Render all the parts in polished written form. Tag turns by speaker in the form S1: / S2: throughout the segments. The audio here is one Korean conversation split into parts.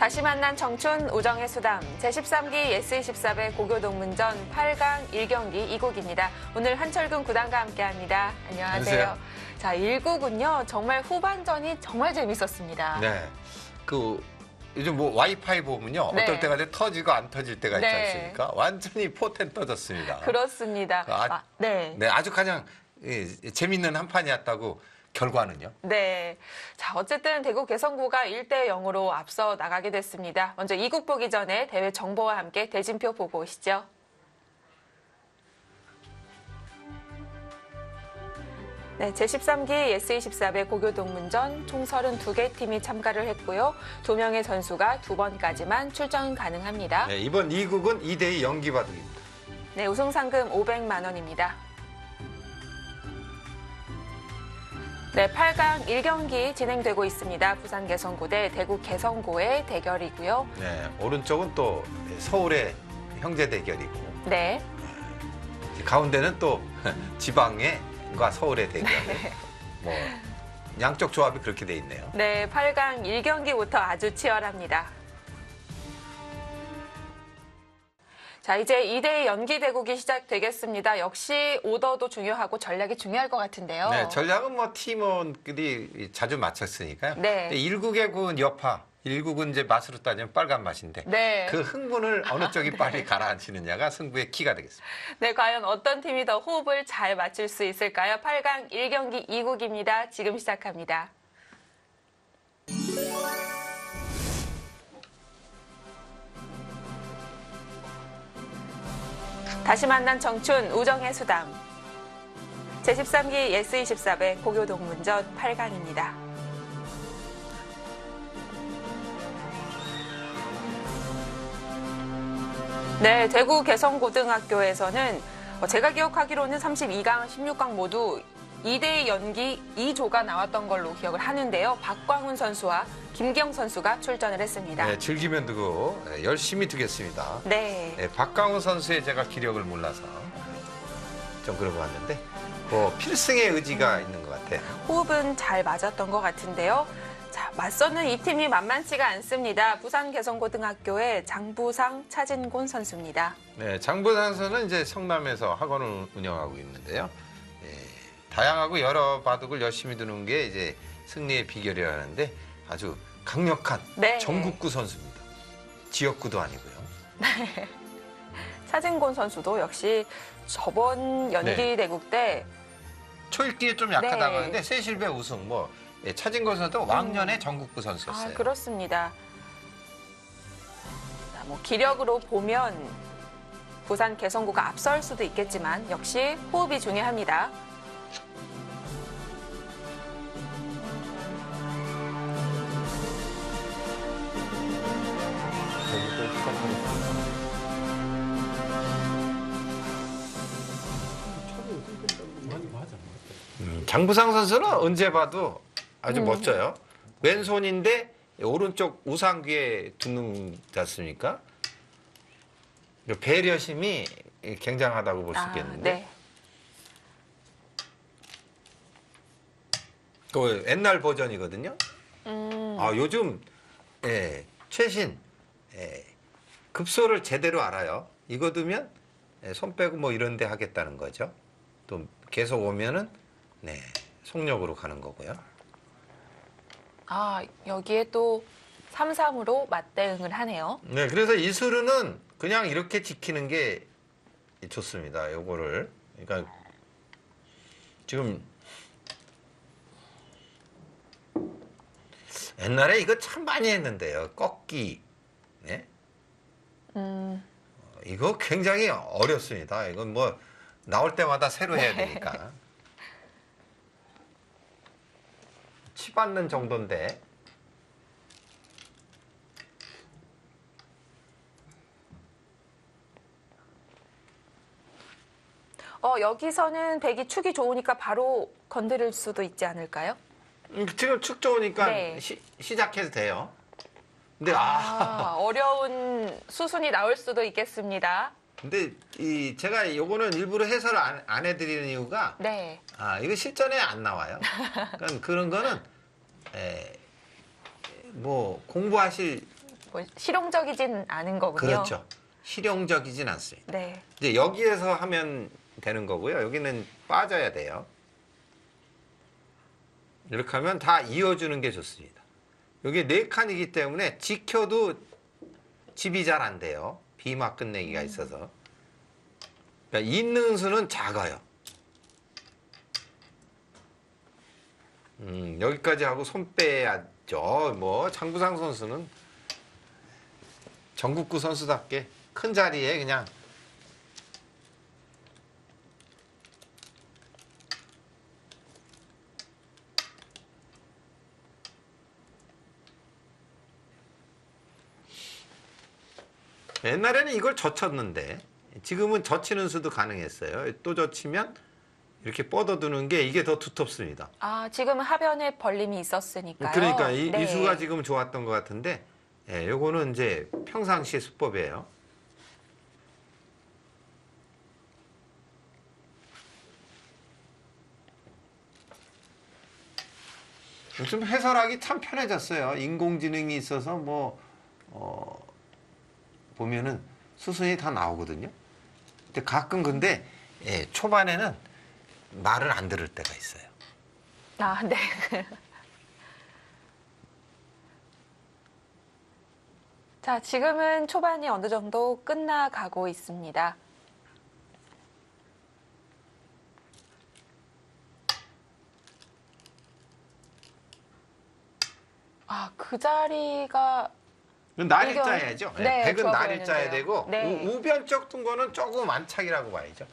S1: 다시 만난 청춘 우정의 수담 제13기 예스24배 고교동문전 8강 1경기 2국입니다. 오늘 한철근 구단과 함께합니다. 안녕하세요. 자, 1국은요. 정말 후반전이 정말 재밌었습니다.
S2: 네. 요즘 와이파이 보면요.
S1: 네.
S2: 어떨 때가 터지고 안 터질 때가 있지
S1: 네.
S2: 않습니까? 완전히 포텐 터졌습니다.
S1: 그렇습니다. 네.
S2: 네, 아주 가장 재밌는 한 판이었다고 결과는요?
S1: 네. 자, 어쨌든 대구 개성구가 1대0으로 앞서 나가게 됐습니다. 먼저 2국 보기 전에 대회 정보와 함께 대진표 보고 오시죠. 네, 제13기 예스24배 고교동문전 총 32개 팀이 참가를 했고요. 2명의 선수가 2번까지만 출전 가능합니다.
S2: 네, 이번 2국은 2대2 연기 바둑입니다.
S1: 네, 우승 상금 500만 원입니다. 네, 8강 1경기 진행되고 있습니다. 부산 개성고 대 대구 개성고의 대결이고요.
S2: 네, 오른쪽은 또 서울의 형제 대결이고,
S1: 네.
S2: 가운데는 또 지방과 서울의 대결.
S1: 네.
S2: 뭐 양쪽 조합이 그렇게 돼 있네요.
S1: 네, 8강 1경기부터 아주 치열합니다. 자, 이제 2대2 연기 대국이 시작되겠습니다. 역시 오더도 중요하고 전략이 중요할 것 같은데요.
S2: 네, 전략은 뭐 팀원들이 자주 맞췄으니까요.
S1: 네.
S2: 1국의 군 여파, 1국은 이제 맛으로 따지면 빨간 맛인데
S1: 네.
S2: 그 흥분을 어느 쪽이
S1: 네.
S2: 빨리 가라앉히느냐가 승부의 키가 되겠습니다.
S1: 네, 과연 어떤 팀이 더 호흡을 잘 맞출 수 있을까요? 8강 1경기 2국입니다. 지금 시작합니다. 다시 만난 청춘 우정의 수담 제13기 예스24배 고교동문전 8강입니다. 네, 대구 개성고등학교에서는 제가 기억하기로는 32강, 16강 모두 2대2 연기 2조가 나왔던 걸로 기억을 하는데요. 박광훈 선수와 김기영 선수가 출전을 했습니다.
S2: 네, 즐기면 두고 열심히 두겠습니다.
S1: 네.
S2: 네, 박강훈 선수의 제가 기력을 몰라서 좀 그러고 왔는데 필승의 의지가 있는 것 같아요.
S1: 호흡은 잘 맞았던 것 같은데요. 자, 맞서는 이 팀이 만만치가 않습니다. 부산 개성고등학교의 장부상 차진곤 선수입니다.
S2: 네, 장부상 선수는 이제 성남에서 학원을 운영하고 있는데요. 다양하고 여러 바둑을 열심히 두는 게 이제 승리의 비결이라는데 아주 강력한
S1: 네.
S2: 전국구 선수입니다. 지역구도 아니고요.
S1: 네. 차진곤 선수도 역시 저번 연기 대국 때
S2: 초읽기에 좀 약하다고
S1: 네.
S2: 하는데 세실배 우승 차진곤 선수도 왕년의 전국구
S1: 아,
S2: 선수였어요.
S1: 그렇습니다. 자, 기력으로 보면 부산 개성구가 앞설 수도 있겠지만 역시 호흡이 중요합니다.
S2: 장부상 선수는 언제 봐도 아주 멋져요. 왼손인데 오른쪽 우상귀에 두는 지 않습니까? 배려심이 굉장하다고 볼 수 있겠는데.
S1: 네.
S2: 그 옛날 버전이거든요. 요즘 최신 급소를 제대로 알아요. 이거 두면 손 빼고 이런 데 하겠다는 거죠. 또 계속 오면은 속력으로 가는 거고요.
S1: 아, 여기에 또 3-3으로 맞대응을 하네요.
S2: 네, 그래서 이수르는 그냥 이렇게 지키는 게 좋습니다. 요거를. 그러니까 지금 옛날에 이거 참 많이 했는데요. 꺾기. 네? 이거 굉장히 어렵습니다. 이건 나올 때마다 새로 해야 되니까. 치받는 정도인데.
S1: 여기서는 백이 축이 좋으니까 바로 건드릴 수도 있지 않을까요?
S2: 지금 축 좋으니까
S1: 네.
S2: 시작해도 돼요. 근데
S1: 어려운 수순이 나올 수도 있겠습니다.
S2: 근데 제가 요거는 일부러 해설을 안 해드리는 이유가
S1: 네.
S2: 이거 실전에 안 나와요. 그러니까 그런 거는 공부하실
S1: 뭐 실용적이진 않은 거군요.
S2: 그렇죠. 실용적이진 않습니다.
S1: 네.
S2: 이제 여기에서 하면 되는 거고요. 여기는 빠져야 돼요. 이렇게 하면 다 이어주는 게 좋습니다. 여기 4칸이기 때문에 지켜도 집이 잘 안 돼요. 비막 끝내기가 있어서. 그러니까 있는 수는 작아요. 여기까지 하고 손 빼야죠. 뭐 장부상 선수는 전국구 선수답게 큰 자리에 그냥 옛날에는 이걸 젖혔는데 지금은 젖히는 수도 가능했어요. 또 젖히면 이렇게 뻗어두는 게 이게 더 두텁습니다.
S1: 아, 지금은 하변에 벌림이 있었으니까요.
S2: 그러니까
S1: 네.
S2: 이 수가 지금 좋았던 것 같은데 예, 요거는 이제 평상시의 수법이에요. 요즘 해설하기 참 편해졌어요. 인공지능이 있어서 보면은 수순이 다 나오거든요. 근데 가끔 근데 예, 초반에는 말을 안 들을 때가 있어요.
S1: 아, 네. 자, 지금은 초반이 어느 정도 끝나가고 있습니다. 아, 그 자리가
S2: 날이
S1: 의견-
S2: 짜야죠. 예,
S1: 네,
S2: 백은
S1: 좋아
S2: 날이 짜야
S1: 보이는데요.
S2: 되고
S1: 네.
S2: 우변쪽 둔 거는 조금 안착이라고 봐야죠.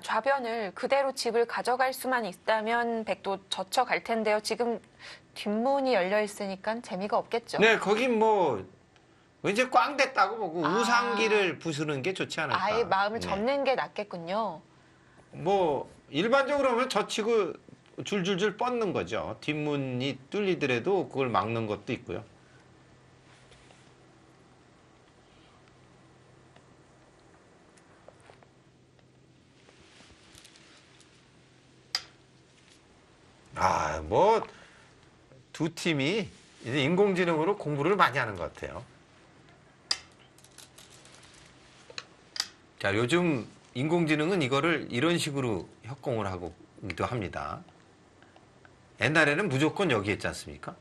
S1: 좌변을 그대로 집을 가져갈 수만 있다면 백도 젖혀갈 텐데요. 지금 뒷문이 열려 있으니까 재미가 없겠죠.
S2: 네, 거긴 뭐 이제 꽝 됐다고 보고
S1: 아.
S2: 우상기를 부수는 게 좋지 않을까.
S1: 아예 마음을
S2: 네.
S1: 접는 게 낫겠군요.
S2: 뭐 일반적으로 하면 젖히고 줄줄줄 뻗는 거죠. 뒷문이 뚫리더라도 그걸 막는 것도 있고요. 아, 뭐 두 팀이 이제 인공지능으로 공부를 많이 하는 것 같아요. 자, 요즘 인공지능은 이거를 이런 식으로 협공을 하고도 합니다. 옛날에는 무조건 여기 했지 않습니까?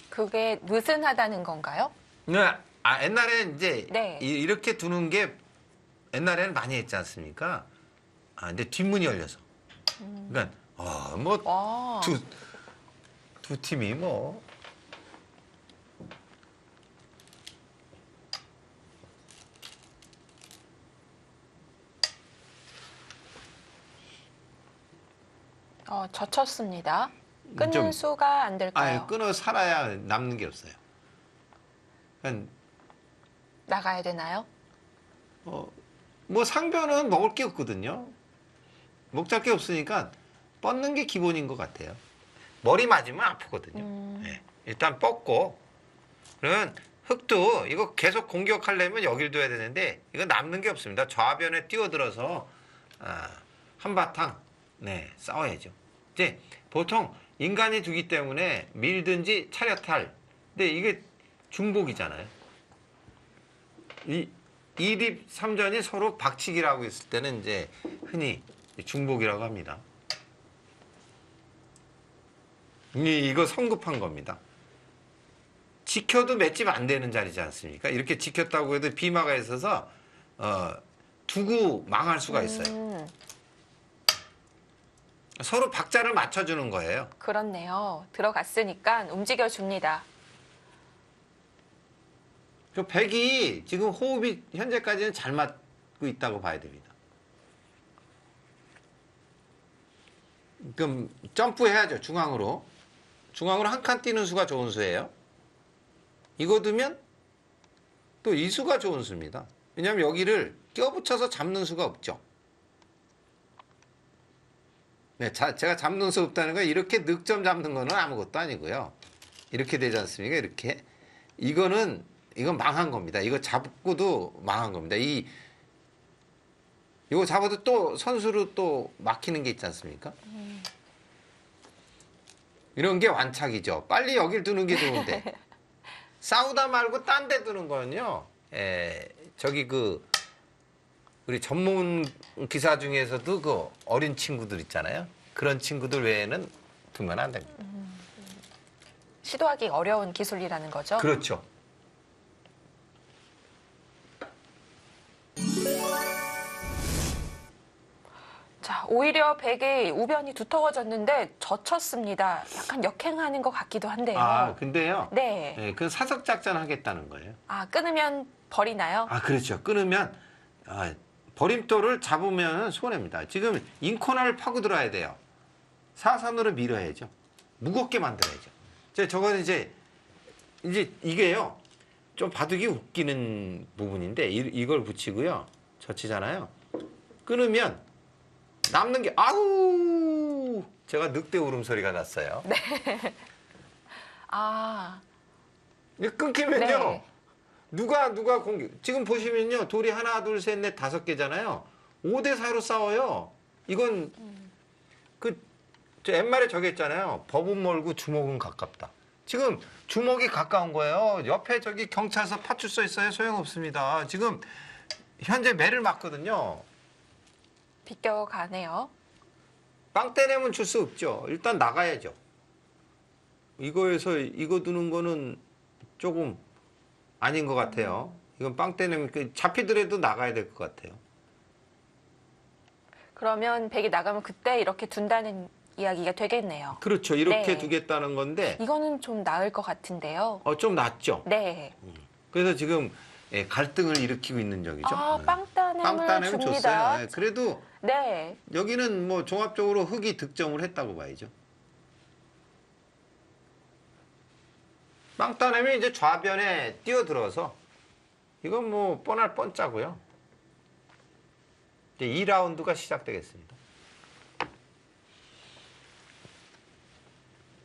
S1: 그게 느슨하다는 건가요?
S2: 네, 옛날에 이제
S1: 네.
S2: 이렇게 두는 게 옛날에는 많이 했지 않습니까? 근데 뒷문이 열려서. 그러니까, 뭐,
S1: 와.
S2: 두 팀이 뭐.
S1: 젖혔습니다. 끊는
S2: 좀-
S1: 수가 안 될까요?
S2: 끊어 살아야 남는 게 없어요. 그러니까
S1: 나가야 되나요?
S2: 뭐 상변은 먹을 게 없거든요. 먹잘 게 없으니까 뻗는 게 기본인 것 같아요. 머리 맞으면 아프거든요. 네, 일단 뻗고 그러면 흙도 이거 계속 공격하려면 여길 둬야 되는데 이거 남는 게 없습니다. 좌변에 뛰어들어서 한바탕 싸워야죠. 이제 보통 인간이 두기 때문에 밀든지 차렷할 근데 이게 중복이잖아요. 이 2립 3전이 서로 박치기라고 했을 때는 이제 흔히 중복이라고 합니다. 이거 성급한 겁니다. 지켜도 맷집 안 되는 자리지 않습니까? 이렇게 지켰다고 해도 비마가 있어서 두고 망할 수가 있어요. 서로 박자를 맞춰주는 거예요.
S1: 그렇네요. 들어갔으니까 움직여줍니다.
S2: 그 백이 지금 호흡이 현재까지는 잘 맞고 있다고 봐야 됩니다. 그럼 점프해야죠. 중앙으로. 중앙으로 한 칸 뛰는 수가 좋은 수예요. 이거 두면 또 이 수가 좋은 수입니다. 왜냐하면 여기를 껴붙여서 잡는 수가 없죠. 네, 제가 잡는 수 없다는 건 이렇게 늑점 잡는 거는 아무것도 아니고요. 이렇게 되지 않습니까? 이렇게. 이건 망한 겁니다. 이거 잡고도 망한 겁니다. 이거 잡아도 또 선수로 또 막히는 게 있지 않습니까? 이런 게 완착이죠. 빨리 여길 두는 게 좋은데. 싸우다 말고 딴 데 두는 거는요. 저기 우리 전문 기사 중에서도 그 어린 친구들 있잖아요. 그런 친구들 외에는 두면 안 됩니다.
S1: 시도하기 어려운 기술이라는 거죠.
S2: 그렇죠.
S1: 자, 오히려 백의 우변이 두터워졌는데 젖혔습니다. 약간 역행하는 것 같기도 한데요.
S2: 아, 근데요.
S1: 네.
S2: 그 사석 작전 하겠다는 거예요.
S1: 아, 끊으면 버리나요?
S2: 아, 그렇죠. 끊으면 버림돌을 잡으면 손해입니다. 지금 인코너를 파고 들어야 돼요. 사선으로 밀어야죠. 무겁게 만들어야죠. 저거는 이제 이게요. 좀 바둑이 웃기는 부분인데 이걸 붙이고요. 젖히잖아요. 끊으면 남는 게 아우! 제가 늑대 울음소리가 났어요.
S1: 네. 아,
S2: 이게 끊기면요.
S1: 네.
S2: 누가 지금 보시면요. 돌이 하나, 둘, 셋, 넷, 5개잖아요. 5대 4로 싸워요. 이건 저 옛말에 저기 있잖아요. 법은 멀고 주먹은 가깝다. 지금 주먹이 가까운 거예요. 옆에 저기 경찰서 파출소 있어요. 소용없습니다. 지금 현재 매를 맞거든요.
S1: 비껴가네요.
S2: 빵 떼내면 줄 수 없죠. 일단 나가야죠. 이거에서 이거 두는 거는 조금 아닌 것 같아요. 이건 빵 떼내면 잡히더라도 나가야 될 것 같아요.
S1: 그러면 백이 나가면 그때 이렇게 둔다는 이야기가 되겠네요.
S2: 그렇죠. 이렇게
S1: 네.
S2: 두겠다는 건데
S1: 이거는 좀 나을 것 같은데요.
S2: 좀 낫죠.
S1: 네.
S2: 그래서 지금 갈등을 일으키고 있는 적이죠.
S1: 아,
S2: 네.
S1: 빵따냄을
S2: 빵따내면
S1: 줍니다.
S2: 줬어요. 그래도
S1: 네.
S2: 여기는 뭐 종합적으로 흑이 득점을 했다고 봐야죠. 빵따내면 이제 좌변에 뛰어들어서 이건 뭐 뻔할 뻔짜고요. 이제 2라운드가 시작되겠습니다.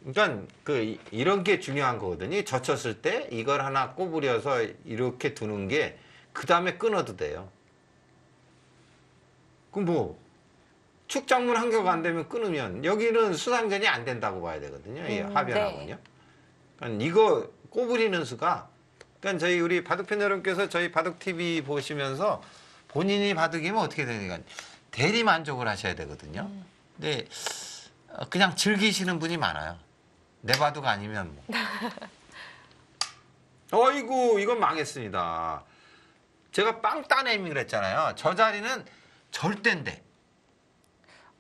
S2: 그러니까 이런 게 중요한 거거든요. 젖혔을 때 이걸 하나 꼬부려서 이렇게 두는 게 그 다음에 끊어도 돼요. 그럼 뭐 축작물 한 개가 안 되면 끊으면 여기는 수상전이 안 된다고 봐야 되거든요. 이 하변하고는요.
S1: 네.
S2: 그러니까 이거 꼬부리는 수가 그러니까 저희 우리 바둑팬 여러분께서 저희 바둑 TV 보시면서 본인이 바둑이면 어떻게 되니까 대리 만족을 하셔야 되거든요. 근데 그냥 즐기시는 분이 많아요. 내 바둑 아니면 뭐. 어이구 이건 망했습니다. 제가 빵 따내미 그랬잖아요. 저 자리는 절대인데.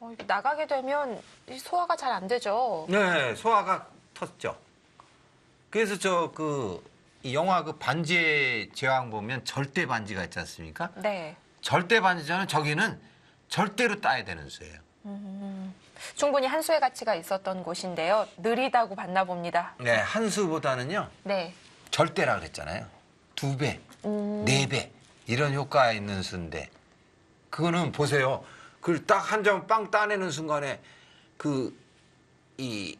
S1: 이거 나가게 되면 소화가 잘 안 되죠.
S2: 네, 소화가 텄죠. 그래서 이 영화 반지의 제왕 보면 절대 반지가 있지 않습니까?
S1: 네.
S2: 절대 반지자는 저기는 절대로 따야 되는 수예요.
S1: 충분히 한 수의 가치가 있었던 곳인데요. 느리다고 봤나 봅니다.
S2: 네, 한 수보다는요.
S1: 네.
S2: 절대라 그랬잖아요. 2배, 4배 이런 효과가 있는 수인데 그거는 보세요. 그걸 딱 한 점 빵 따내는 순간에 이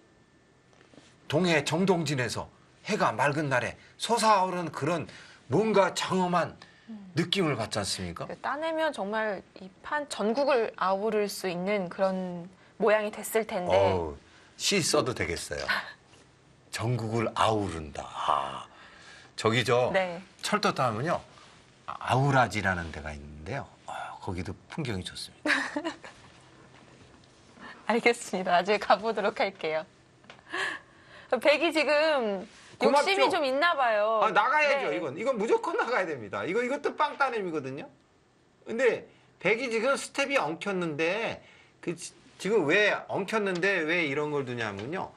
S2: 동해 정동진에서 해가 맑은 날에 솟아오르는 그런 뭔가 장엄한 느낌을 받지 않습니까?
S1: 따내면 정말 이 판 전국을 아우를 수 있는 그런 모양이 됐을 텐데.
S2: 시 써도 되겠어요. 전국을 아우른다. 저기
S1: 네.
S2: 철도 타면요. 아우라지라는 데가 있는데요. 거기도 풍경이 좋습니다.
S1: 알겠습니다. 나중에 가보도록 할게요. 백이 지금
S2: 고맙죠?
S1: 욕심이 좀 있나 봐요.
S2: 나가야죠.
S1: 네.
S2: 이건 무조건 나가야 됩니다. 이것도 빵 따냄이거든요. 근데 백이 지금 스텝이 엉켰는데 지금 왜 엉켰는데 왜 이런 걸 두냐면요.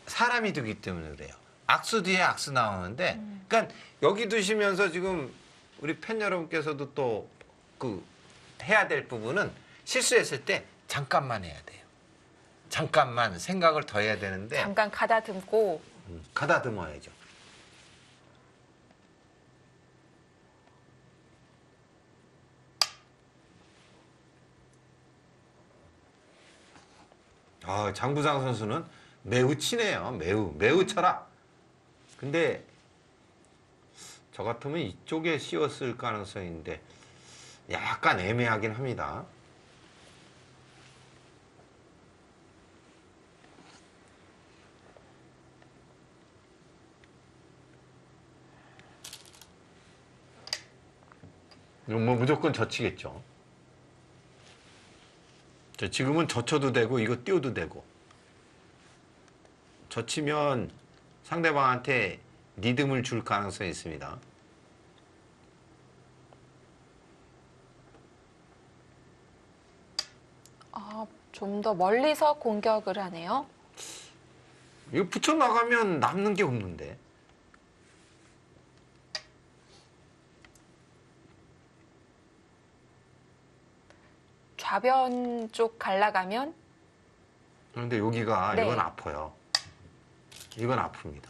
S2: 사람이 두기 때문에 그래요. 악수 뒤에 악수 나오는데 그러니까 여기 두시면서 지금 우리 팬 여러분께서도 또 해야 될 부분은 실수했을 때 잠깐만 해야 돼요. 잠깐만 생각을 더 해야 되는데
S1: 잠깐 가다듬고.
S2: 가다듬어야죠. 아, 장부상 선수는 매우 치네요. 매우 쳐라. 근데 저 같으면 이쪽에 씌웠을 가능성인데 약간 애매하긴 합니다. 이건 뭐 무조건 젖히겠죠. 지금은 젖혀도 되고 이거 띄워도 되고. 젖히면 상대방한테 리듬을 줄 가능성이 있습니다.
S1: 아, 좀 더 멀리서 공격을 하네요.
S2: 이거 붙여 나가면 남는 게 없는데.
S1: 좌변 쪽 갈라가면
S2: 그런데 여기가
S1: 네.
S2: 이건 아파요. 이건 아픕니다.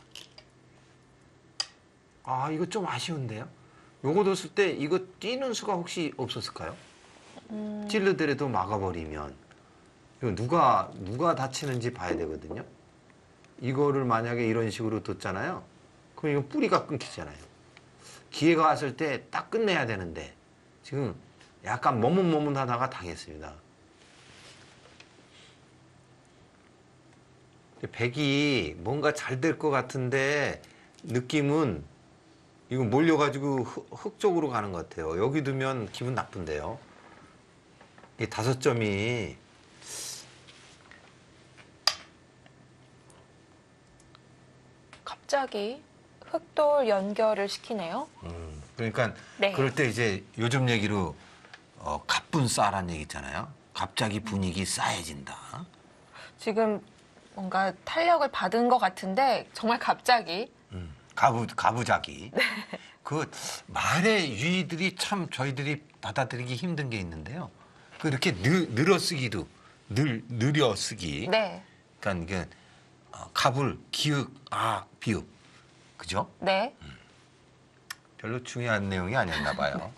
S2: 아, 이거 좀 아쉬운데요? 요거 뒀을 때 이거 뛰는 수가 혹시 없었을까요? 찔르더라도 막아버리면 이거 누가 다치는지 봐야 되거든요. 이거를 만약에 이런 식으로 뒀잖아요. 그럼 이거 뿌리가 끊기잖아요. 기회가 왔을 때 딱 끝내야 되는데 지금 약간 머뭇머뭇하다가 당했습니다. 백이 뭔가 잘 될 것 같은데 느낌은 이거 몰려가지고 흙 쪽으로 가는 것 같아요. 여기 두면 기분 나쁜데요. 이 5점이
S1: 갑자기 흑돌 연결을 시키네요.
S2: 그러니까
S1: 네.
S2: 그럴 때 이제 요즘 얘기로 갑분 싸란 얘기 있잖아요. 갑자기 분위기 싸해진다.
S1: 지금 뭔가 탄력을 받은 것 같은데 정말 갑자기
S2: 가부자기. 그 말의 유의들이 참 저희들이 받아들이기 힘든 게 있는데요. 그 이렇게 늘어쓰기도 느려쓰기.
S1: 네.
S2: 그러니까 이게 갑을 기읍 비읍 그죠?
S1: 네.
S2: 별로 중요한 내용이 아니었나 봐요.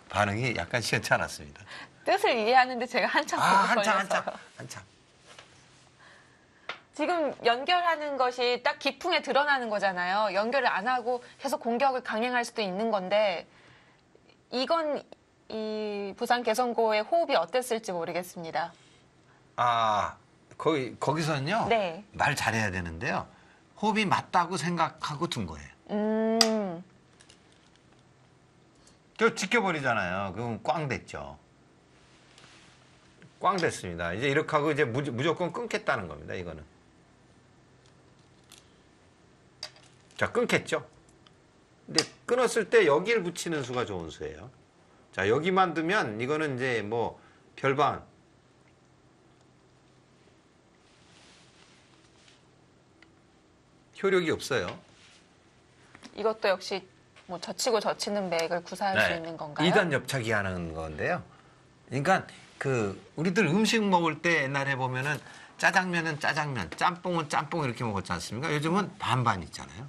S2: 반응이 약간 시원치 않았습니다.
S1: 뜻을 이해하는데 제가 한참 걸려서요.
S2: 한참.
S1: 지금 연결하는 것이 딱 기풍에 드러나는 거잖아요. 연결을 안 하고 계속 공격을 강행할 수도 있는 건데 이건 이 부산 개성고의 호흡이 어땠을지 모르겠습니다.
S2: 아, 거기서는요.
S1: 네.
S2: 말 잘해야 되는데요. 호흡이 맞다고 생각하고 둔 거예요. 또 지켜버리잖아요. 그럼 꽝 됐죠. 꽝 됐습니다. 이제 이렇게 하고 이제 무조건 끊겠다는 겁니다. 이거는. 자, 끊겠죠. 근데 끊었을 때 여기를 붙이는 수가 좋은 수예요. 자, 여기만 두면 이거는 이제 뭐 별반. 효력이 없어요.
S1: 이것도 역시 뭐 젖히고 젖히는 맥을 구사할 수 있는 건가요?
S2: 2단 옆차기 하는 건데요. 그러니까 우리들 음식 먹을 때 옛날에 보면은 짜장면은 짜장면, 짬뽕은 짬뽕 이렇게 먹었지 않습니까? 요즘은 반반 있잖아요.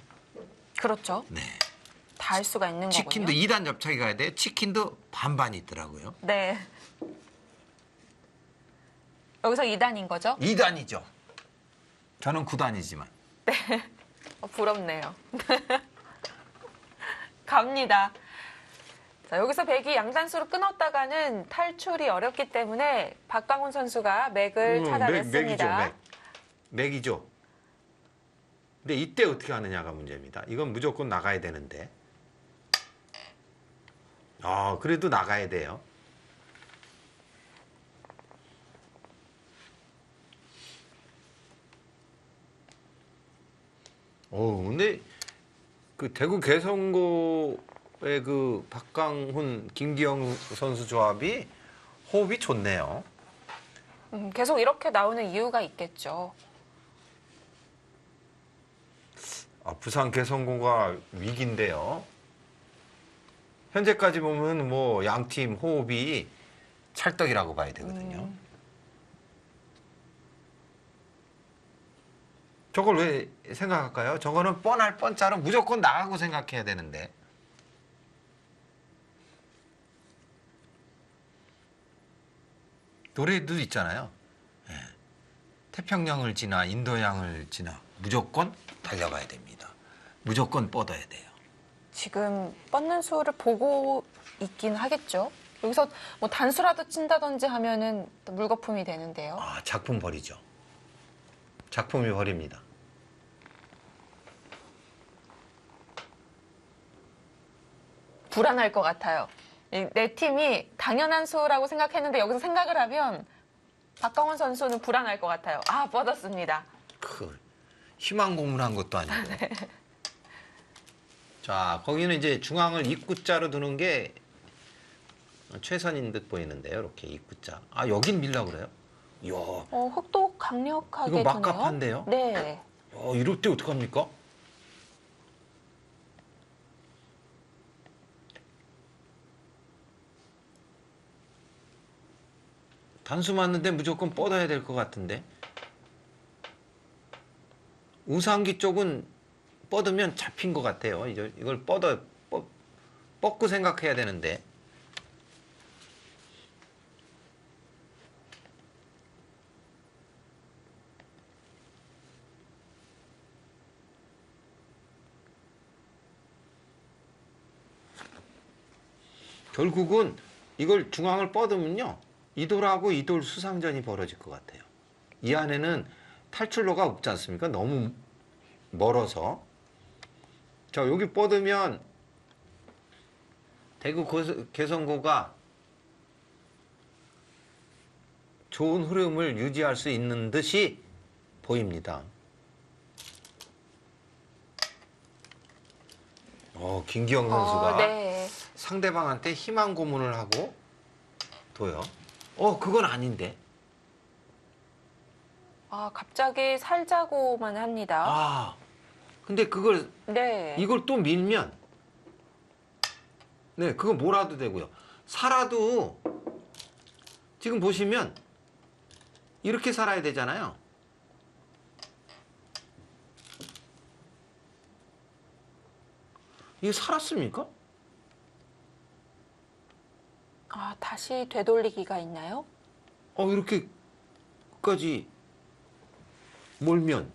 S1: 그렇죠.
S2: 네.
S1: 다 할 수가 있는
S2: 치킨도
S1: 거군요.
S2: 2단 옆차기 가야 돼요. 치킨도 반반이 있더라고요.
S1: 네. 여기서 2단인 거죠?
S2: 2단이죠. 저는 9단이지만.
S1: 부럽네요. 갑니다. 자, 여기서 백이 양단수로 끊었다가는 탈출이 어렵기 때문에 박광훈 선수가 맥을 찾아냈습니다.
S2: 맥이죠. 근데 이때 어떻게 하느냐가 문제입니다. 이건 무조건 나가야 되는데. 그래도 나가야 돼요. 근데 그 대구 개성고의 그 박광훈, 김기영 선수 조합이 호흡이 좋네요.
S1: 계속 이렇게 나오는 이유가 있겠죠.
S2: 부산 개성고가 위기인데요. 현재까지 보면 뭐 양팀 호흡이 찰떡이라고 봐야 되거든요. 저걸 왜 생각할까요? 저거는 뻔할 뻔짜로 무조건 나가고 생각해야 되는데. 노래도 있잖아요. 예. 태평양을 지나 인도양을 지나 무조건 달려가야 됩니다. 무조건 뻗어야 돼요.
S1: 지금 뻗는 수를 보고 있긴 하겠죠. 여기서 뭐 단수라도 친다든지 하면은 또 물거품이 되는데요.
S2: 아, 작품 버리죠. 작품이 버립니다.
S1: 불안할 것 같아요. 내 팀이 당연한 수라고 생각했는데 여기서 생각을 하면 박강원 선수는 불안할 것 같아요. 아, 뻗었습니다.
S2: 희망 고문한 것도 아니고. 자, 거기는 이제 중앙을 입구자로 두는 게 최선인 듯 보이는데요. 이렇게 입구자. 아, 여긴 밀라 그래요? 이야.
S1: 흙도 강력하게
S2: 이거
S1: 드네요.
S2: 막갑한데요?
S1: 네.
S2: 이럴 때 어떡합니까? 단수 맞는데 무조건 뻗어야 될 것 같은데. 우상기 쪽은 뻗으면 잡힌 것 같아요. 이걸 뻗고 생각해야 되는데. 결국은 이걸 중앙을 뻗으면요. 이돌하고 이돌 수상전이 벌어질 것 같아요. 이 안에는 탈출로가 없지 않습니까? 너무 멀어서. 자, 여기 뻗으면 대구 개성고가 좋은 흐름을 유지할 수 있는 듯이 보입니다. 김기영 선수가
S1: 네.
S2: 상대방한테 희망 고문을 하고 둬요. 그건 아닌데.
S1: 아, 갑자기 살자고만 합니다.
S2: 근데
S1: 네.
S2: 이걸 또 밀면, 네, 그거 뭐라도 되고요. 살아도, 지금 보시면, 이렇게 살아야 되잖아요. 이게 살았습니까?
S1: 아, 다시 되돌리기가 있나요?
S2: 이렇게까지 몰면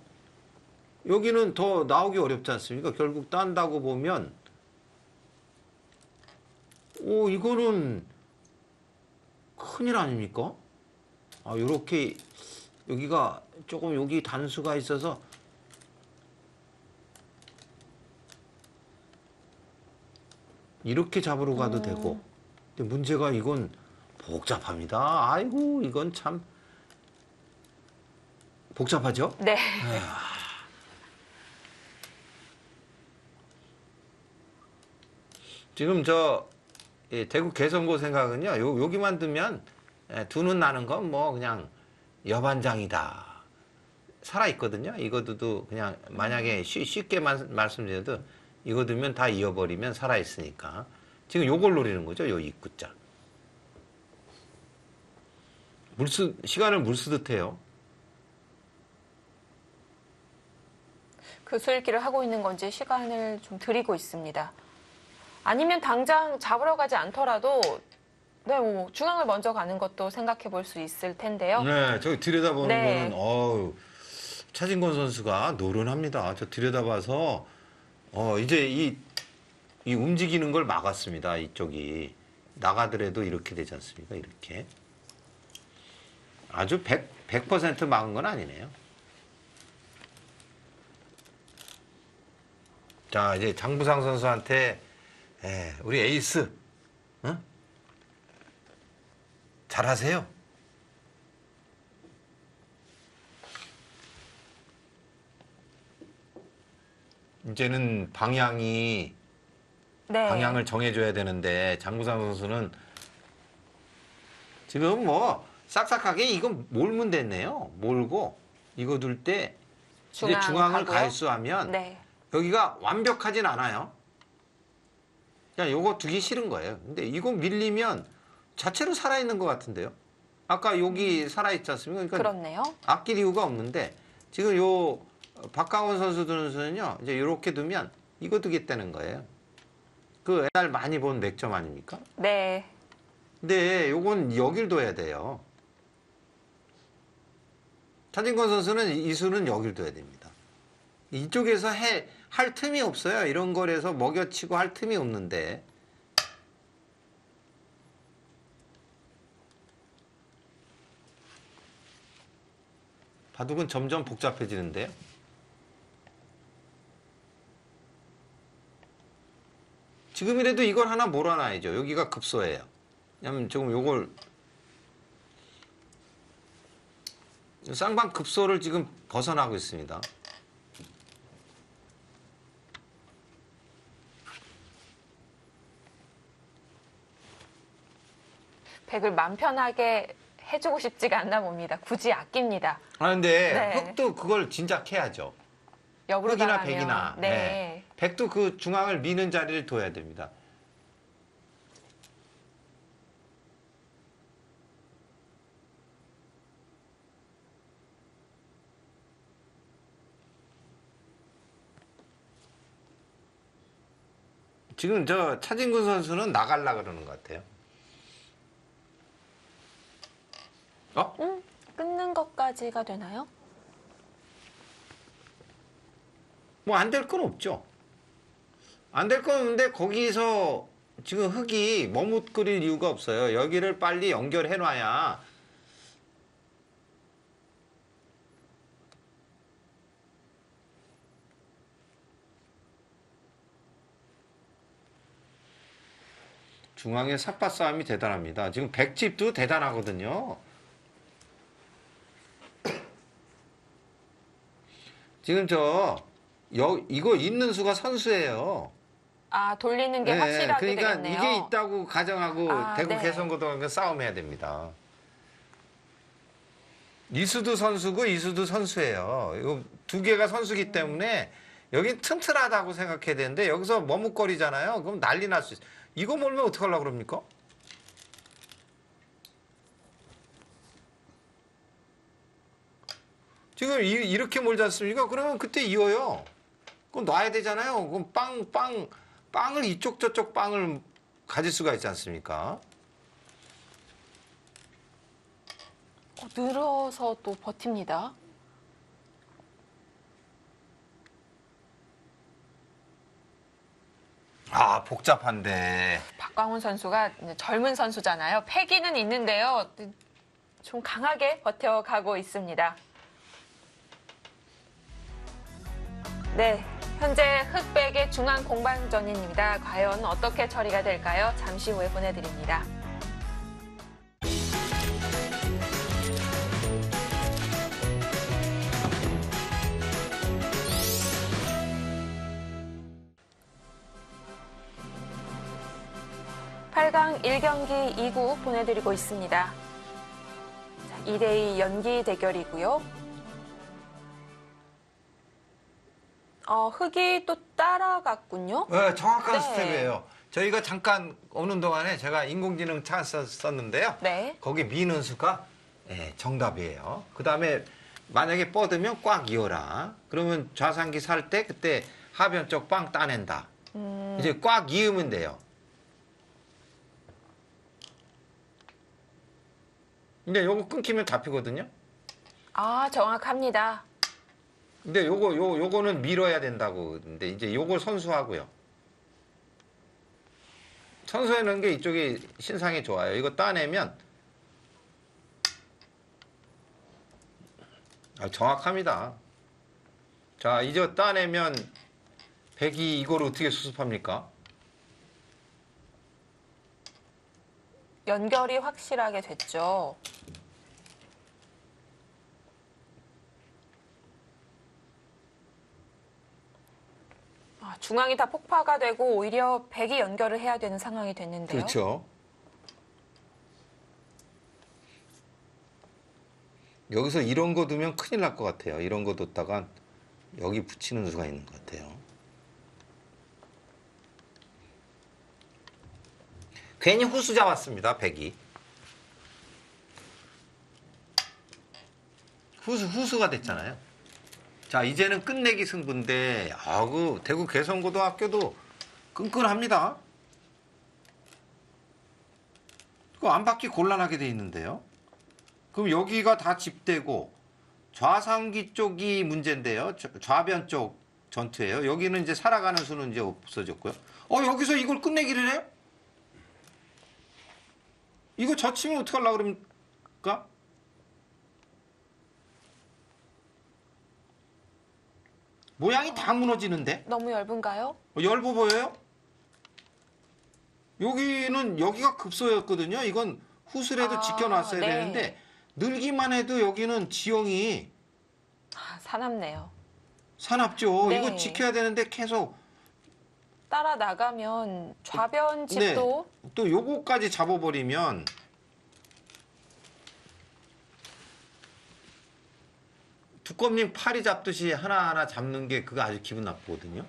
S2: 여기는 더 나오기 어렵지 않습니까? 결국 딴다고 보면 이거는 큰일 아닙니까? 이렇게 여기가 조금 여기 단수가 있어서 이렇게 잡으러 가도 되고. 근데 문제가 이건 복잡합니다. 아이고, 이건 참 복잡하죠?
S1: 네.
S2: 지금 대구 개성고 생각은요. 여기만 두면 두는 나는 건 뭐 그냥 여반장이다. 살아있거든요. 이거 두도 그냥 만약에 쉽게 말씀드려도 이거 두면 다 이어버리면 살아있으니까. 지금 요걸 노리는 거죠. 요 입구자. 시간을 물쓰듯 해요.
S1: 그 술기를 하고 있는 건지 시간을 좀 들이고 있습니다. 아니면 당장 잡으러 가지 않더라도 네, 뭐 중앙을 먼저 가는 것도 생각해 볼 수 있을 텐데요.
S2: 네, 저기 들여다보는
S1: 네.
S2: 거는 차진권 선수가 노련합니다. 저 들여다봐서 이제 이 움직이는 걸 막았습니다. 이쪽이 나가더라도 이렇게 되지 않습니까? 이렇게 아주 100% 막은 건 아니네요. 자, 이제 장부상 선수한테 우리 에이스 잘하세요. 이제는 방향을 정해줘야 되는데 장부상 선수는 지금 뭐 싹싹하게 이거 몰면 됐네요. 몰고 이거 둘 때 이제 중앙을 갈수하면
S1: 네.
S2: 여기가 완벽하진 않아요. 그냥 요거 두기 싫은 거예요. 근데 이거 밀리면 자체로 살아있는 것 같은데요. 아까 여기 살아있지 않습니까? 그러니까
S1: 그렇네요.
S2: 아낄 이유가 없는데 지금 요 박강원 선수들은요. 이제 이렇게 두면 이거 두겠다는 거예요. 그 옛날 많이 본 맥점 아닙니까?
S1: 네.
S2: 근데 요건 여길 둬야 돼요. 차진권 선수는 이수는 여길 둬야 됩니다. 이쪽에서 할 틈이 없어요. 이런 거에서 먹여치고 할 틈이 없는데. 바둑은 점점 복잡해지는데요. 지금이라도 이걸 하나 몰아놔야죠. 여기가 급소예요. 왜냐면 지금 요걸 쌍방 급소를 지금 벗어나고 있습니다.
S1: 백을 맘 편하게 해주고 싶지가 않나 봅니다. 굳이 아낍니다.
S2: 아 근데
S1: 네.
S2: 흑도 그걸 진작해야죠.
S1: 역으로
S2: 흑이나
S1: 당하면.
S2: 백이나.
S1: 네.
S2: 네. 백도 그 중앙을 미는 자리를 둬야 됩니다. 지금 저 차진근 선수는 나갈라 그러는 것 같아요.
S1: 끊는 것까지가 되나요?
S2: 뭐 안 될 건 없죠. 안 될 건 없는데 거기서 지금 흑이 머뭇거릴 이유가 없어요. 여기를 빨리 연결해 놔야 중앙의 삿바 싸움이 대단합니다. 지금 백집도 대단하거든요. 지금 이거 있는 수가 선수예요.
S1: 아, 돌리는 게 확실하게
S2: 그러니까
S1: 되겠네요.
S2: 이게 있다고 가정하고 대구
S1: 네.
S2: 개성고등학교 싸움해야 됩니다. 이수도 선수고 이수도 선수예요. 이거 두 개가 선수기 때문에 여기 튼튼하다고 생각해야 되는데 여기서 머뭇거리잖아요. 그럼 난리 날 수 있어요. 이거 몰면 어떡하려고 그럽니까? 지금 이렇게 몰지 않습니까? 그러면 그때 이어요. 그럼 놔야 되잖아요. 그럼 빵을 이쪽 저쪽 빵을 가질 수가 있지 않습니까?
S1: 늘어서 또 버팁니다.
S2: 아, 복잡한데.
S1: 박광훈 선수가 이제 젊은 선수잖아요. 패기는 있는데요. 좀 강하게 버텨가고 있습니다. 네, 현재 흑백의 중앙 공방전입니다. 과연 어떻게 처리가 될까요? 잠시 후에 보내드립니다. (8강) 1경기 2구 보내드리고 있습니다. 2대2 연기 대결이고요. 흑이 또 따라갔군요.
S2: 네, 정확한
S1: 네.
S2: 스텝이에요. 저희가 잠깐 오는 동안에 제가 인공지능 썼는데요.
S1: 네.
S2: 거기 미는 수가 정답이에요. 그 다음에 만약에 뻗으면 꽉 이어라. 그러면 좌상기 살 때 그때 하변 쪽 빵 따낸다. 이제 꽉 이으면 돼요. 근데 요거 끊기면 잡히거든요.
S1: 아, 정확합니다.
S2: 근데 요거는 밀어야 된다고. 근데 이제 요걸 선수하고요. 선수해놓은 게 이쪽이 신상이 좋아요. 이거 따내면 정확합니다. 자, 이제 따내면 백이 이걸 어떻게 수습합니까?
S1: 연결이 확실하게 됐죠. 중앙이 다 폭파가 되고 오히려 백이 연결을 해야 되는 상황이 됐는데요.
S2: 그렇죠. 여기서 이런 거 두면 큰일 날 것 같아요. 이런 거 뒀다가 여기 붙이는 수가 있는 것 같아요. 괜히 후수 잡았습니다. 백이. 후수가 됐잖아요. 자, 이제는 끝내기 승부인데 그 대구 개성고등학교도 끈끈합니다. 그거 안 받기 곤란하게 돼 있는데요. 그럼 여기가 다 집되고 좌상기 쪽이 문제인데요. 좌변 쪽 전투예요. 여기는 이제 살아가는 수는 이제 없어졌고요. 여기서 이걸 끝내기를 해요? 이거 젖히면 어떡하려고 그럽니까? 모양이 다 무너지는데?
S1: 너무 얇은가요?
S2: 얇아 보여요? 여기가 급소였거든요. 이건 후술에도 지켜놨어야
S1: 네.
S2: 되는데 늘기만 해도 여기는 지형이
S1: 사납네요.
S2: 사납죠.
S1: 네.
S2: 이거 지켜야 되는데 계속
S1: 따라 나가면 좌변 집도
S2: 또 요거까지 잡아버리면 두꺼님 파리 잡듯이 하나하나 잡는 게 그거 아주 기분 나쁘거든요.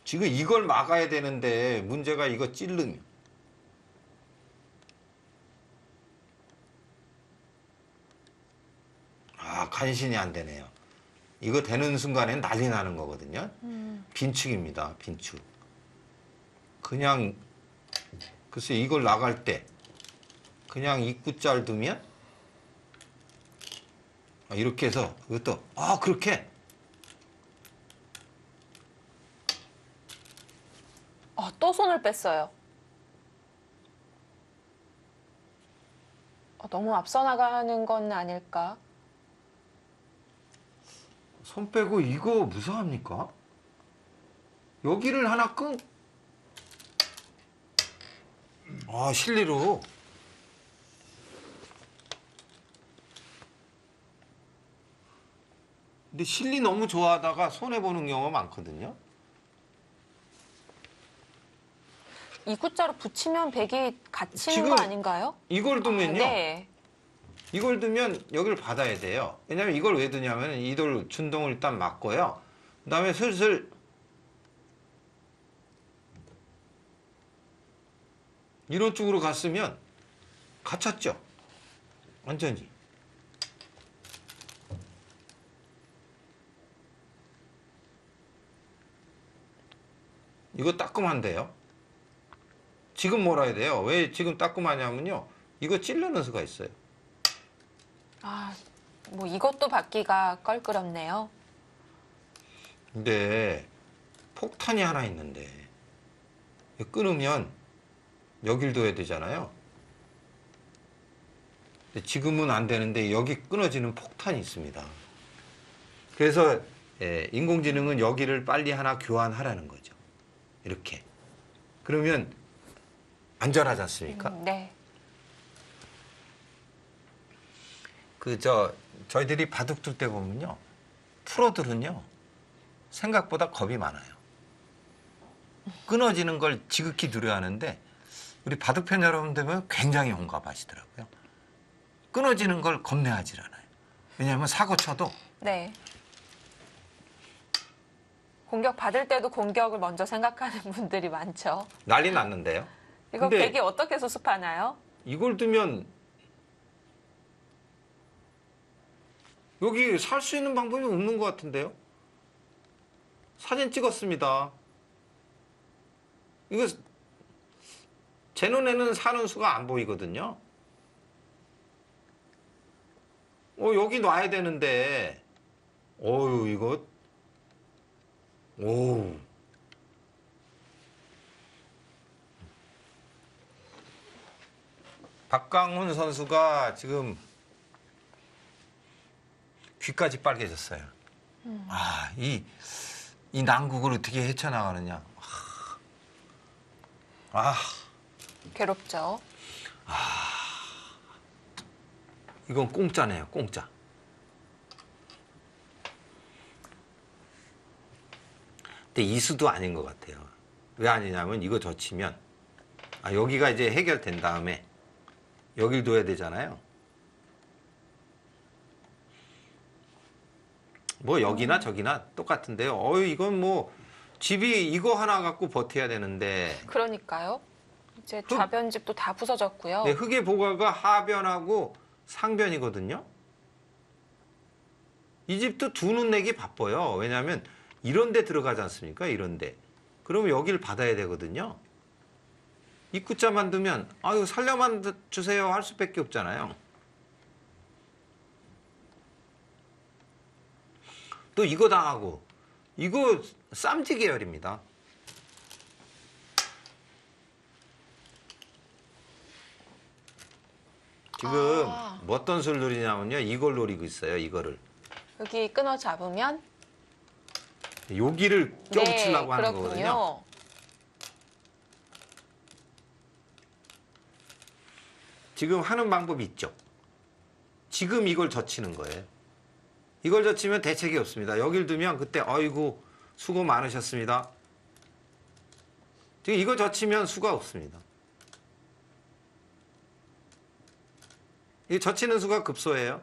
S2: 지금 이걸 막아야 되는데 문제가 이거 찔르면 간신히 안 되네요. 이거 되는 순간엔 난리 나는 거거든요. 빈축입니다. 빈축. 그냥 글쎄 이걸 나갈 때 그냥 입구짤 두면 이렇게 해서 이것도 그렇게
S1: 또 손을 뺐어요. 너무 앞서 나가는 건 아닐까?
S2: 손 빼고 이거 무서합니까? 여기를 하나 실리로. 근데 실리 너무 좋아하다가 손해보는 경우가 많거든요.
S1: 이 구자로 붙이면 백이 갇히는
S2: 지금
S1: 거 아닌가요?
S2: 이걸 두면요.
S1: 네.
S2: 이걸 두면 여기를 받아야 돼요. 왜냐면 이걸 왜 두냐면 이돌 준동을 일단 막고요. 그 다음에 슬슬 이런 쪽으로 갔으면 갇혔죠. 완전히. 이거 따끔한데요. 지금 몰아야 돼요. 왜 지금 따끔하냐면요. 이거 찔르는 수가 있어요.
S1: 뭐 이것도 받기가 껄끄럽네요.
S2: 근데 폭탄이 하나 있는데 끊으면 여길 둬야 되잖아요. 근데 지금은 안 되는데 여기 끊어지는 폭탄이 있습니다. 그래서 인공지능은 여기를 빨리 하나 교환하라는 거죠. 이렇게. 그러면 안전하지 않습니까?
S1: 네.
S2: 저희들이 바둑 둘 때 보면요. 프로들은요. 생각보다 겁이 많아요. 끊어지는 걸 지극히 두려워하는데 우리 바둑팬 여러분들 보면 굉장히 용감하시더라고요. 끊어지는 걸 겁내하지 않아요. 왜냐하면 사고 쳐도
S1: 네. 공격 받을 때도 공격을 먼저 생각하는 분들이 많죠.
S2: 난리 났는데요.
S1: 이거
S2: 근데
S1: 백이 어떻게 수습하나요?
S2: 이걸 두면 여기 살 수 있는 방법이 없는 것 같은데요. 사진 찍었습니다. 이거 제 눈에는 사는 수가 안 보이거든요. 여기 놔야 되는데 이거 박강훈 선수가 지금 귀까지 빨개졌어요. 이 난국을 어떻게 헤쳐나가느냐.
S1: 괴롭죠.
S2: 이건 공짜네요, 공짜. 근데 이수도 아닌 것 같아요. 왜 아니냐면 이거 젖히면 여기가 이제 해결된 다음에 여길 둬야 되잖아요. 뭐 여기나 저기나 똑같은데요. 이건 뭐 집이 이거 하나 갖고 버텨야 되는데.
S1: 그러니까요. 이제 좌변집도 다 부서졌고요.
S2: 네, 흙의 보가가 하변하고 상변이거든요. 이 집도 두는 내기 바빠요. 왜냐하면 이런 데 들어가지 않습니까? 이런 데. 그러면 여기를 받아야 되거든요. 입구자만 두면 아유 살려만 주세요 할 수밖에 없잖아요. 또 이거 당하고 이거 쌈지 계열입니다. 지금 뭐 어떤 수를 노리냐면요. 이걸 노리고 있어요. 이거를.
S1: 여기 끊어 잡으면
S2: 여기를 껴붙이려고 하는
S1: 그렇군요.
S2: 거거든요. 지금 하는 방법이 있죠. 지금 이걸 젖히는 거예요. 이걸 젖히면 대책이 없습니다. 여길 두면 그때 아이고 수고 많으셨습니다. 지금 이거 젖히면 수가 없습니다. 이 젖히는 수가 급소해요.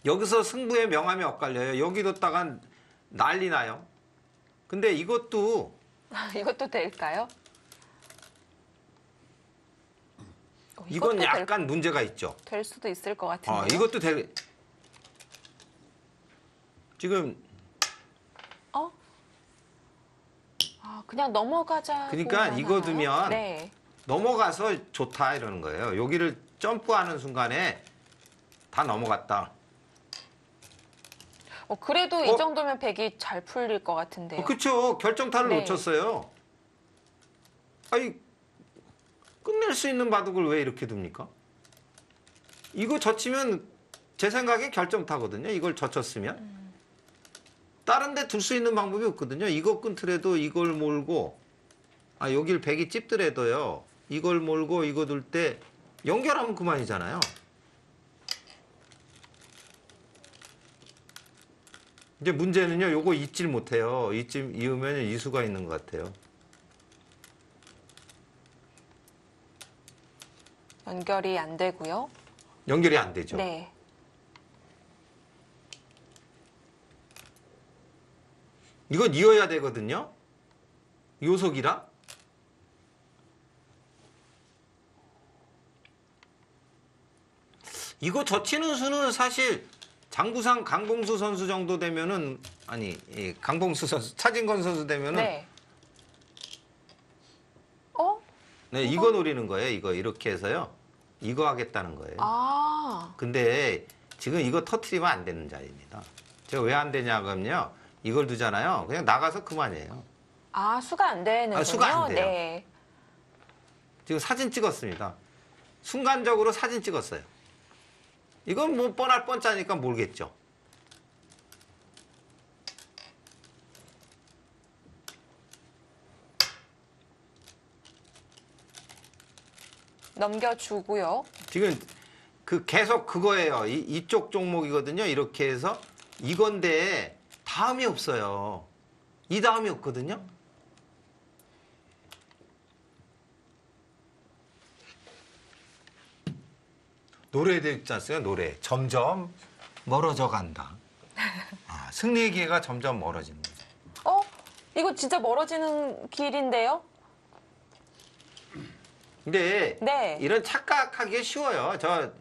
S2: 여기서 승부의 명암이 엇갈려요. 여기 뒀다간 난리 나요. 근데 이것도
S1: 이것도 될까요?
S2: 이건 약간 문제가 있죠.
S1: 될 수도 있을 것 같은데요.
S2: 이것도 지금
S1: 그냥 넘어가자.
S2: 그러니까 이거 두면
S1: 네.
S2: 넘어가서 좋다 이러는 거예요. 여기를 점프하는 순간에 다 넘어갔다.
S1: 그래도 이 정도면 백이 잘 풀릴 것 같은데요.
S2: 그렇죠. 결정타를
S1: 네.
S2: 놓쳤어요. 아니 끝낼 수 있는 바둑을 왜 이렇게 둡니까? 이거 젖히면 제 생각에 결정타거든요. 이걸 젖혔으면. 다른 데 둘 수 있는 방법이 없거든요. 이거 끊더라도 이걸 몰고 여길 백이 찝더라도요. 이걸 몰고 이거 둘 때 연결하면 그만이잖아요. 이제 문제는요. 요거 잊질 못해요. 이으면 이수가 있는 것 같아요.
S1: 연결이 안 되고요.
S2: 연결이 안 되죠.
S1: 네.
S2: 이건 이어야 되거든요. 요속이라. 이거 젖히는 수는 사실 장구상 강봉수 선수 정도 되면은 강봉수 선수 차진건 선수 되면은
S1: 네.
S2: 네, 이거 노리는 거예요. 이거 이렇게 해서요. 이거 하겠다는 거예요. 근데 지금 이거 터트리면 안 되는 자리입니다. 제가 왜 안 되냐면요. 이걸 두잖아요. 그냥 나가서 그만이에요.
S1: 수가 안 되는군요.
S2: 수가 안 돼요.
S1: 네.
S2: 지금 사진 찍었습니다. 순간적으로 사진 찍었어요. 이건 뭐 뻔할 뻔짜니까 모르겠죠.
S1: 넘겨주고요.
S2: 지금 계속 그거예요. 이쪽 종목이거든요. 이렇게 해서 이건데 다음이 없어요. 이 다음이 없거든요. 노래도 있지 않습니까? 노래. 점점 멀어져 간다. 승리의 기회가 점점 멀어지는 거죠.
S1: 이거 진짜 멀어지는 길인데요?
S2: 근데
S1: 네.
S2: 이런 착각하기 쉬워요. 제가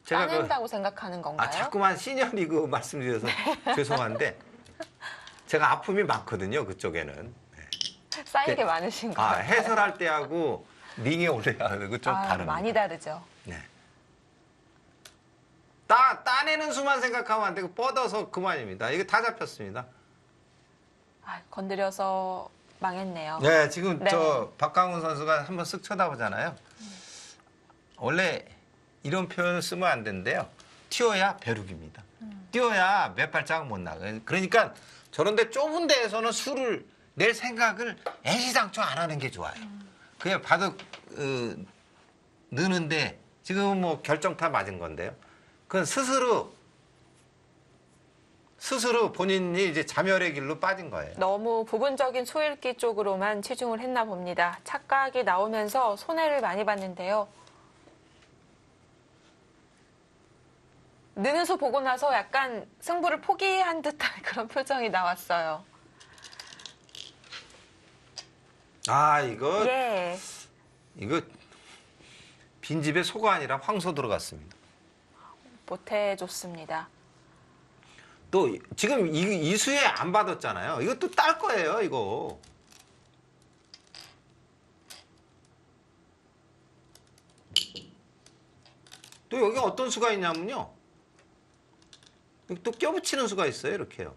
S1: 따낸다고 생각하는 건가요?
S2: 자꾸만 시니어리그 말씀드려서 죄송한데 제가 아픔이 많거든요. 그쪽에는.
S1: 쌓인 게 많으신 거예요?
S2: 해설할 때하고 링에 올라야 되고 좀 다릅니다.
S1: 많이 다르죠.
S2: 네. 따내는 수만 생각하면 안 되고 뻗어서 그만입니다. 이게 다 잡혔습니다.
S1: 건드려서 망했네요.
S2: 네, 지금
S1: 네.
S2: 박강훈 선수가 한번 쓱 쳐다보잖아요. 원래 이런 표현을 쓰면 안 되는데요. 튀어야 벼룩입니다. 뛰어야 몇 발자국 못 나가요. 그러니까 저런데 좁은 데에서는 수를 낼 생각을 애시당초 안 하는 게 좋아요. 그게 바둑 느는데 지금은 뭐 결정타 맞은 건데요. 그건 스스로 본인이 이제 자멸의 길로 빠진 거예요.
S1: 너무 부분적인 소읽기 쪽으로만 치중을 했나 봅니다. 착각이 나오면서 손해를 많이 봤는데요. 느는 수 보고 나서 약간 승부를 포기한 듯한 그런 표정이 나왔어요.
S2: 이거
S1: 예.
S2: 이거 빈집에 소가 아니라 황소 들어갔습니다.
S1: 못해줬습니다.
S2: 또 지금 이수에 안 받았잖아요. 이것도 딸 거예요, 이거. 또 여기 어떤 수가 있냐면요. 여기 또 껴붙이는 수가 있어요, 이렇게요.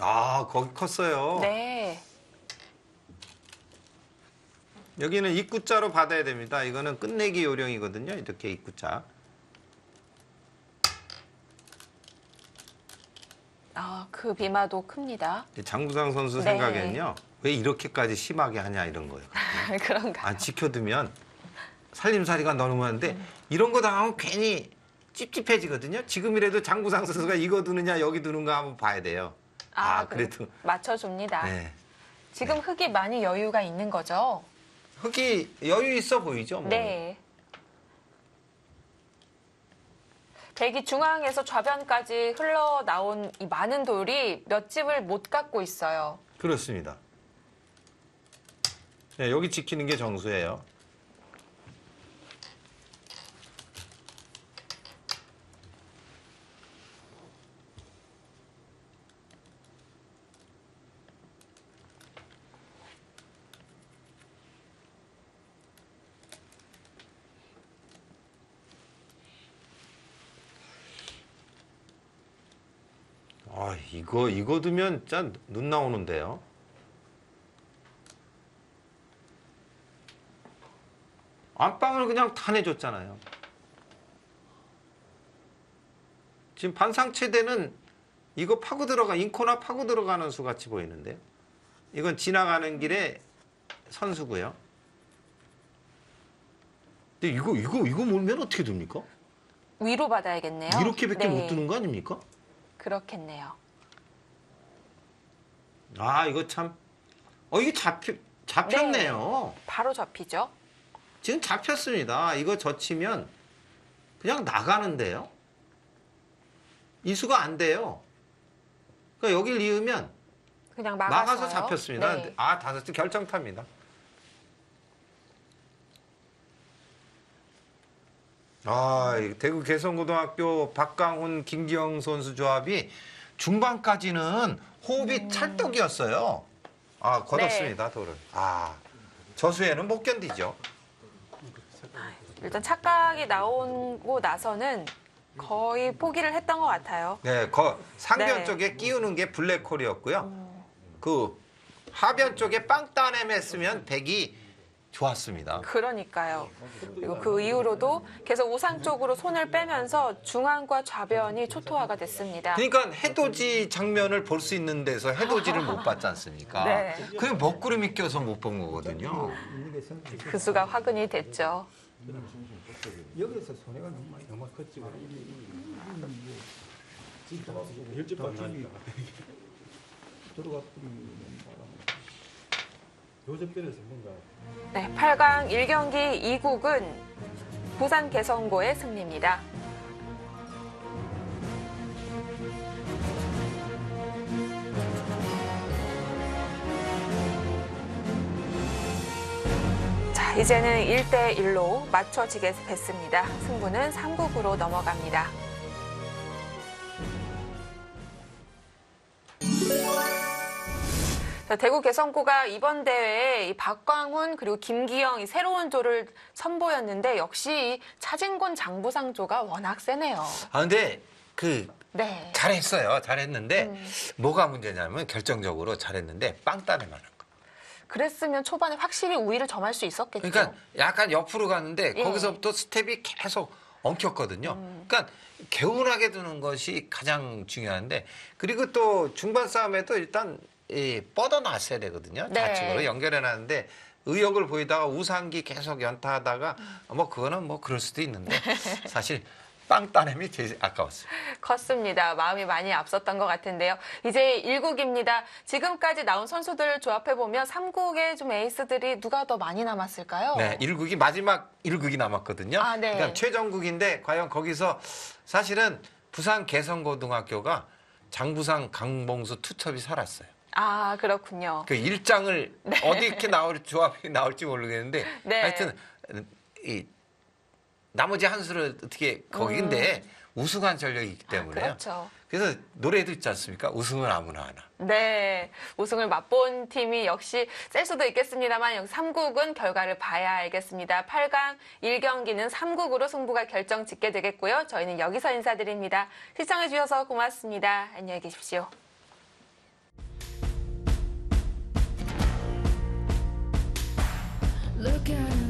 S2: 아, 거기 컸어요.
S1: 네.
S2: 여기는 입구자로 받아야 됩니다. 이거는 끝내기 요령이거든요. 이렇게 입구자.
S1: 그 비마도 큽니다.
S2: 장부상 선수
S1: 네.
S2: 생각엔요. 왜 이렇게까지 심하게 하냐 이런 거예요.
S1: 그런가.
S2: 안 지켜두면 살림살이가 너무 많은데 이런 거 당하면 괜히 찝찝해지거든요. 지금이라도 장부상 선수가 이거 두느냐 여기 두는가 한번 봐야 돼요. 그래도
S1: 맞춰줍니다.
S2: 네.
S1: 지금 흙이 많이 여유가 있는 거죠?
S2: 흙이 여유 있어 보이죠? 뭐.
S1: 네. 백이 중앙에서 좌변까지 흘러나온 이 많은 돌이 몇 집을 못 갖고 있어요.
S2: 그렇습니다. 네, 여기 지키는 게 정수예요. 이거 두면 짠 눈 나오는데요. 안방을 그냥 다 내줬잖아요. 지금 반상 최대는 이거 파고 들어가 인코나 파고 들어가는 수 같이 보이는데 이건 지나가는 길에 선수고요. 근데 이거 몰면 어떻게 됩니까?
S1: 위로 받아야겠네요.
S2: 이렇게밖에
S1: 네.
S2: 못 두는 거 아닙니까?
S1: 그렇겠네요.
S2: 이거 참 이게 잡혔네요.
S1: 바로 잡히죠.
S2: 지금 잡혔습니다. 이거 젖히면 그냥 나가는데요. 이수가 안 돼요. 그러니까 여길 이으면
S1: 그냥
S2: 나가서 잡혔습니다.
S1: 네.
S2: 5점 결정타입니다. 이 대구 개성고등학교 박강훈, 김기영 선수 조합이 중반까지는 호흡이 찰떡이었어요. 걷었습니다, 돌을. 저수에는 못 견디죠.
S1: 일단 착각이 나오고 나서는 거의 포기를 했던 것 같아요.
S2: 네, 상변
S1: 네.
S2: 쪽에 끼우는 게 블랙홀이었고요. 그 하변 쪽에 빵따냄 했으면 백이 좋았습니다.
S1: 그러니까요. 그리고 그 이후로도 계속 우상 쪽으로 손을 빼면서 중앙과 좌변이 초토화가 됐습니다.
S2: 그러니까 해돋이 장면을 볼 수 있는 데서 해돋이를 못 봤지 않습니까?
S1: 네.
S2: 그게 먹구름이 껴서 못 본 거거든요.
S1: 그 수가 화근이 됐죠.
S3: 여기서 손해가 너무 많이 컸지. 진짜 혈집도 안 나니까 들어가 뿌리는 바람에 요즘변에서 뭔가
S1: 네, 8강 1경기 2국은 부산 개성고의 승리입니다. 자, 이제는 1대1로 맞춰지게 됐습니다. 승부는 3국으로 넘어갑니다. 자, 대구 개성고가 이번 대회에 이 박광훈 그리고 김기영 이 새로운 조를 선보였는데 역시 이 차진곤 장부상 조가 워낙 세네요.
S2: 근데
S1: 네.
S2: 잘했어요. 잘했는데 뭐가 문제냐면 결정적으로 잘했는데 빵따내만 한 거.
S1: 그랬으면 초반에 확실히 우위를 점할 수 있었겠죠.
S2: 그러니까 약간 옆으로 갔는데
S1: 예.
S2: 거기서부터 스텝이 계속 엉켰거든요. 그러니까 개운하게 두는 것이 가장 중요한데 그리고 또 중반 싸움에도 일단 뻗어놨어야 되거든요.
S1: 네.
S2: 좌측으로 연결해놨는데 의욕을 보이다가 우상기 계속 연타하다가 그거는 그럴 수도 있는데 사실 빵 따냄이 제일 아까웠어요.
S1: 컸습니다. 마음이 많이 앞섰던 것 같은데요. 이제 1국입니다. 지금까지 나온 선수들을 조합해보면 3국의 좀 에이스들이 누가 더 많이 남았을까요?
S2: 네, 1국이 마지막 1국이 남았거든요.
S1: 네.
S2: 그러니까 최종국인데 과연 거기서 사실은 부산 개성고등학교가 장부상 강봉수 투첩이 살았어요.
S1: 아, 그렇군요.
S2: 그 일장을 어디 이렇게 조합이 나올지 모르겠는데
S1: 네.
S2: 하여튼 이 나머지 한 수를 어떻게 거기인데 우승한 전력이 있기 때문에요.
S1: 그렇죠.
S2: 그래서 노래도 있지 않습니까? 우승은 아무나 하나.
S1: 네, 우승을 맛본 팀이 역시 셀 수도 있겠습니다만 여기 3국은 결과를 봐야 알겠습니다. 8강 1경기는 3국으로 승부가 결정 짓게 되겠고요. 저희는 여기서 인사드립니다. 시청해 주셔서 고맙습니다. 안녕히 계십시오.
S4: Look at